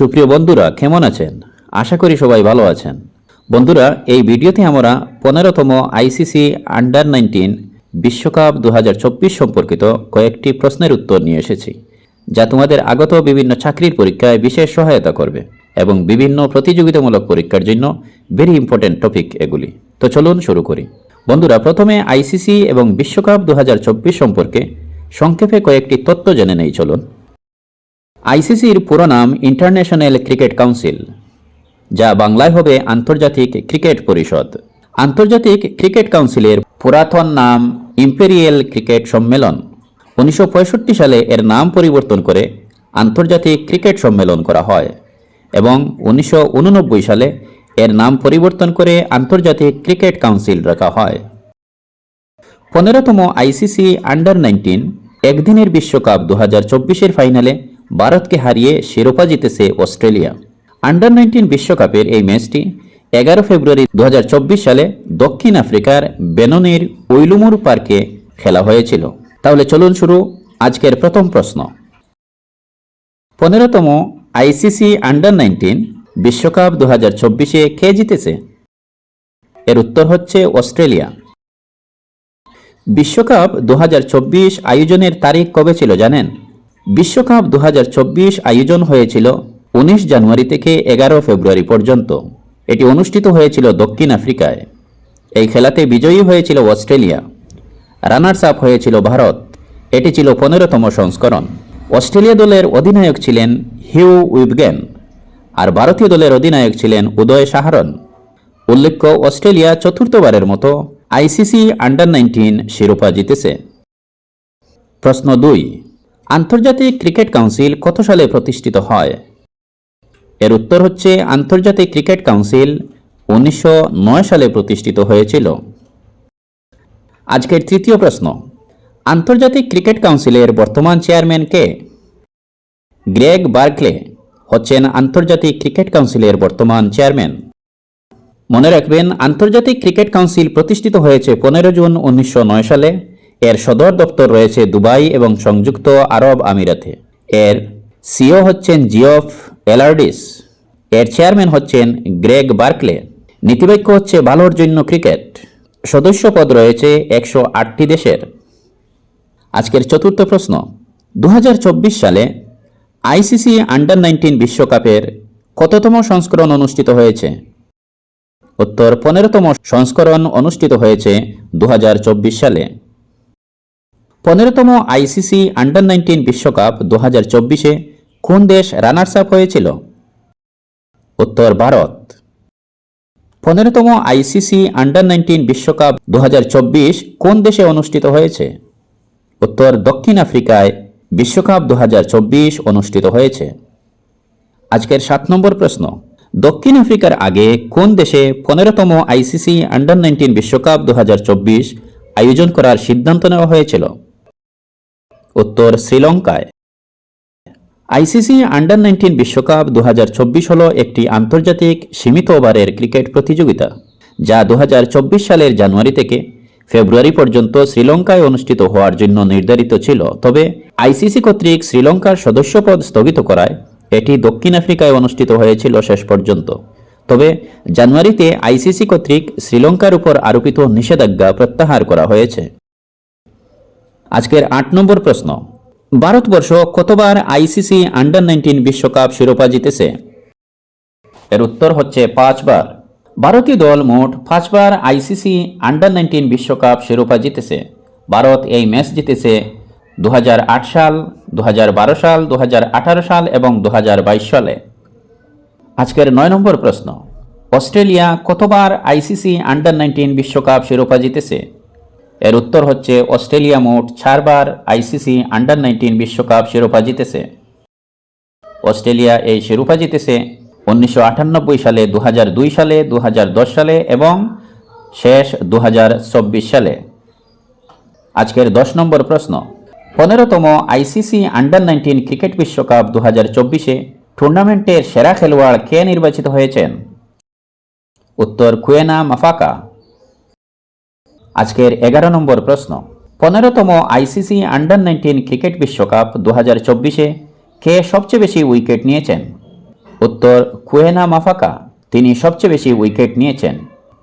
সুপ্রিয় বন্ধুরা, কেমন আছেন? আশা করি সবাই ভালো আছেন। বন্ধুরা, এই ভিডিওতে আমরা 15তম আইসিসি আন্ডার-19 বিশ্বকাপ 2024 সম্পর্কিত কয়েকটি প্রশ্নের উত্তর নিয়ে এসেছি, যা তোমাদের আগত বিভিন্ন চাকরির পরীক্ষায় বিশেষ সহায়তা করবে এবং বিভিন্ন প্রতিযোগিতামূলক পরীক্ষার জন্য ভেরি ইম্পর্টেন্ট টপিক এগুলি। তো চলুন শুরু করি। বন্ধুরা, প্রথমে আইসিসি এবং বিশ্বকাপ 2024 সম্পর্কে সংক্ষেপে কয়েকটি তথ্য জেনে নেই চলুন। আইসিসির পুরো নাম ইন্টারন্যাশনাল ক্রিকেট কাউন্সিল, যা বাংলায় হবে আন্তর্জাতিক ক্রিকেট পরিষদ। আন্তর্জাতিক ক্রিকেট কাউন্সিলের পুরাতন নাম ইম্পেরিয়াল ক্রিকেট সম্মেলন। 1965 সালে এর নাম পরিবর্তন করে আন্তর্জাতিক ক্রিকেট সম্মেলন করা হয় এবং 1989 সালে এর নাম পরিবর্তন করে আন্তর্জাতিক ক্রিকেট কাউন্সিল রাখা হয়। 15তম আইসিসি আন্ডার-19 একদিনের বিশ্বকাপ 2024-এর ফাইনালে ভারতকে হারিয়ে শিরোপা জিতেছে অস্ট্রেলিয়া। আন্ডার-19 বিশ্বকাপের এই ম্যাচটি 11 ফেব্রুয়ারি 2024 সালে দক্ষিণ আফ্রিকার বেননির উইলুমুর পার্কে খেলা হয়েছিল। তাহলে চলুন শুরু আজকের প্রথম প্রশ্ন। 15তম আইসিসি আন্ডার-19 বিশ্বকাপ 2024-এ কে জিতেছে? এর উত্তর হচ্ছে অস্ট্রেলিয়া। বিশ্বকাপ 2024 আয়োজনের তারিখ কবে ছিল জানেন? বিশ্বকাপ 2024 আয়োজন হয়েছিল 19 জানুয়ারি থেকে 11 ফেব্রুয়ারি পর্যন্ত। এটি অনুষ্ঠিত হয়েছিল দক্ষিণ আফ্রিকায়। এই খেলাতে বিজয়ী হয়েছিল অস্ট্রেলিয়া, রানার্স আপ হয়েছিল ভারত। এটি ছিল 15তম সংস্করণ। অস্ট্রেলিয়া দলের অধিনায়ক ছিলেন হিউ উইবগেন, আর ভারতীয় দলের অধিনায়ক ছিলেন উদয় সাহারন। উল্লেখ্য, অস্ট্রেলিয়া চতুর্থবারের মতো আইসিসি আন্ডার-19 শিরোপা জিতেছে। প্রশ্ন 2, আন্তর্জাতিক ক্রিকেট কাউন্সিল কত সালে প্রতিষ্ঠিত হয়? এর উত্তর হচ্ছে আন্তর্জাতিক ক্রিকেট কাউন্সিল 1909 সালে প্রতিষ্ঠিত হয়েছিল। আজকের তৃতীয় প্রশ্ন, আন্তর্জাতিক ক্রিকেট কাউন্সিলের বর্তমান চেয়ারম্যান কে? গ্রেগ বার্কলে হচ্ছেন আন্তর্জাতিক ক্রিকেট কাউন্সিলের বর্তমান চেয়ারম্যান। মনে রাখবেন, আন্তর্জাতিক ক্রিকেট কাউন্সিল প্রতিষ্ঠিত হয়েছে 15 জুন 1909 সালে। এর সদর দপ্তর রয়েছে দুবাই এবং সংযুক্ত আরব আমিরাতে। এর সিও হচ্ছেন জিওফ এলার্ডিস। এর চেয়ারম্যান হচ্ছেন গ্রেগ বার্কলে। নীতিবাক্য হচ্ছে ভালোর জন্য ক্রিকেট। সদস্য পদ রয়েছে 108টি দেশের। আজকের চতুর্থ প্রশ্ন, 2024 সালে আইসিসি আন্ডার-19 বিশ্বকাপের কততম সংস্করণ অনুষ্ঠিত হয়েছে? উত্তর 15তম সংস্করণ অনুষ্ঠিত হয়েছে 2024 সালে। 15তম আইসিসি আন্ডার-19 বিশ্বকাপ 2024-এ কোন দেশ রানার্স আপ হয়েছিল? উত্তর ভারত। 15তম আইসিসি আন্ডার-19 বিশ্বকাপ 2024 কোন দেশে অনুষ্ঠিত হয়েছে? উত্তর দক্ষিণ আফ্রিকায় বিশ্বকাপ 2024 অনুষ্ঠিত হয়েছে। আজকের 7 নম্বর প্রশ্ন, দক্ষিণ আফ্রিকার আগে কোন দেশে 15তম আইসিসি আন্ডার-19 বিশ্বকাপ 2024 আয়োজন করার সিদ্ধান্ত নেওয়া হয়েছিল? উত্তর শ্রীলঙ্কায়। আইসিসি আন্ডার-19 বিশ্বকাপ 2024 হল একটি আন্তর্জাতিক সীমিত ওভারের ক্রিকেট প্রতিযোগিতা, যা 2024 সালের জানুয়ারি থেকে ফেব্রুয়ারি পর্যন্ত শ্রীলঙ্কায় অনুষ্ঠিত হওয়ার জন্য নির্ধারিত ছিল। তবে আইসিসি কর্তৃক শ্রীলঙ্কার সদস্যপদ স্থগিত করায় এটি দক্ষিণ আফ্রিকায় অনুষ্ঠিত হয়েছিল শেষ পর্যন্ত। তবে জানুয়ারিতে আইসিসি কর্তৃক শ্রীলঙ্কার উপর আরোপিত নিষেধাজ্ঞা প্রত্যাহার করা হয়েছে। আজকের 8 নম্বর প্রশ্ন, ভারতবর্ষ কতবার আইসিসি আন্ডার-19 বিশ্বকাপ শিরোপা জিতেছে? এর উত্তর হচ্ছে 5 বার। ভারতীয় দল মোট 5 বার আইসিসি আন্ডার-19 বিশ্বকাপ শিরোপা জিতেছে। ভারত এই ম্যাচ জিতেছে 2008 সাল, 2012 সাল, 2018 সাল এবং 2022 সালে। আজকের 9 নম্বর প্রশ্ন, অস্ট্রেলিয়া কতবার আইসিসি আন্ডার-19 বিশ্বকাপ শিরোপা জিতেছে? এর উত্তর হচ্ছে অস্ট্রেলিয়া মোট 4 বার আইসিসি আন্ডার-19 বিশ্বকাপ শিরোপা জিতেছে। অস্ট্রেলিয়া এই শিরোপা জিতেছে 1998 সালে, 2002 সালে, 2010 সালে এবং শেষ 2024 সালে। আজকের 10 নম্বর প্রশ্ন, 15তম আইসিসি আন্ডার-19 ক্রিকেট বিশ্বকাপ 2024-এ টুর্নামেন্টের সেরা খেলোয়াড় কে নির্বাচিত হয়েছেন? উত্তর কুয়েনা মাফাকা। আজকের 11 নম্বর প্রশ্ন, 15তম আইসিসি আন্ডার-19 ক্রিকেট বিশ্বকাপ 2024-এ কে সবচেয়ে বেশি উইকেট নিয়েছেন? উত্তর কুয়েনা মাফাকা। তিনি সবচেয়ে বেশি উইকেট নিয়েছেন।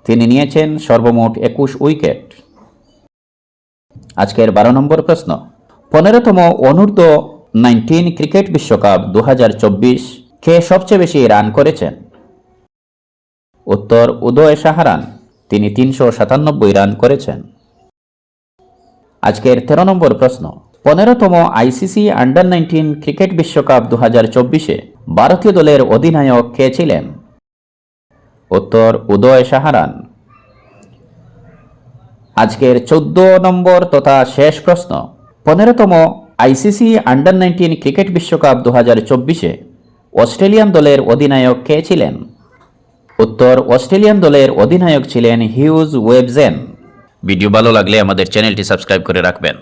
তিনি নিয়েছেন সর্বমোট 21 উইকেট। আজকের 12 নম্বর প্রশ্ন, 15তম অনূর্ধ্ব 19 ক্রিকেট বিশ্বকাপ 2024 কে সবচেয়ে বেশি রান করেছেন? উত্তর উদয় সাহারান। তিনি 397 রান করেছেন। আজকের 13 নম্বর প্রশ্ন, 15তম আইসিসি আন্ডার 19 ক্রিকেট বিশ্বকাপ 2024 ভারতীয় দলের অধিনায়ক কে ছিলেন? উত্তর উদয় সাহারান। আজকের 14 নম্বর তথা শেষ প্রশ্ন, 15তম আইসিসি আন্ডার 19 ক্রিকেট বিশ্বকাপ 2024 অস্ট্রেলিয়ান দলের অধিনায়ক কে ছিলেন? উত্তর অস্ট্রেলিয়ান দলের অধিনায়ক ছিলেন হিউজ ওয়েবজেন। ভিডিও ভালো লাগলে আমাদের চ্যানেলটি সাবস্ক্রাইব করে রাখবেন।